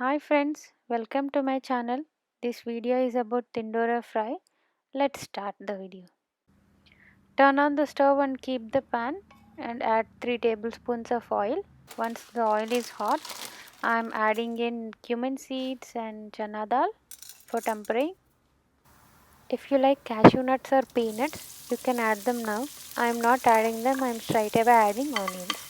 Hi friends, welcome to my channel. This video is about Tindora fry. Let's start the video. Turn on the stove and keep the pan and add 3 tablespoons of oil. Once the oil is hot, I am adding in cumin seeds and chana dal for tempering. If you like cashew nuts or peanuts, you can add them now. I am not adding them, I am straight away adding onions.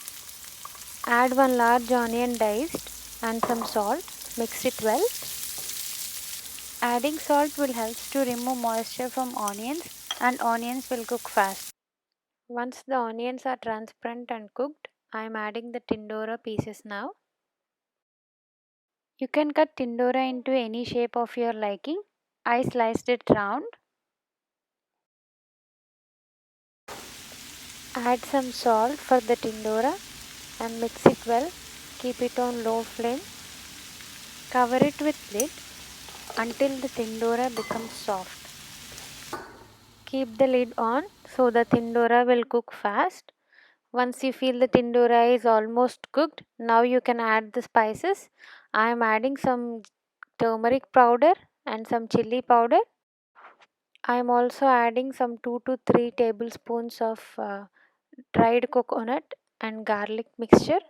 Add 1 large onion diced and some salt. Mix it well. Adding salt will help to remove moisture from onions and onions will cook fast. Once the onions are transparent and cooked, I am adding the tindora pieces now. You can cut tindora into any shape of your liking. I sliced it round. Add some salt for the tindora and mix it well. Keep it on low flame. Cover it with lid until the tindora becomes soft. Keep the lid on so the tindora will cook fast. Once you feel the tindora is almost cooked, now you can add the spices. I am adding some turmeric powder and some chili powder. I am also adding some 2 to 3 tablespoons of dried coconut and garlic mixture.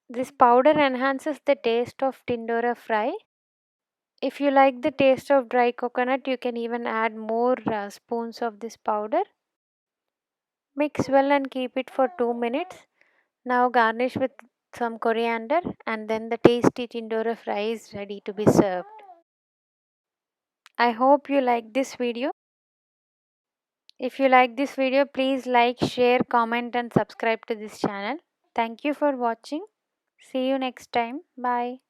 This powder enhances the taste of tindora fry. If you like the taste of dry coconut, you can even add more spoons of this powder. Mix well and keep it for 2 minutes. Now garnish with some coriander and then the tasty tindora fry is ready to be served. I hope you like this video. If you like this video, please like, share, comment and subscribe to this channel. Thank you for watching. See you next time. Bye.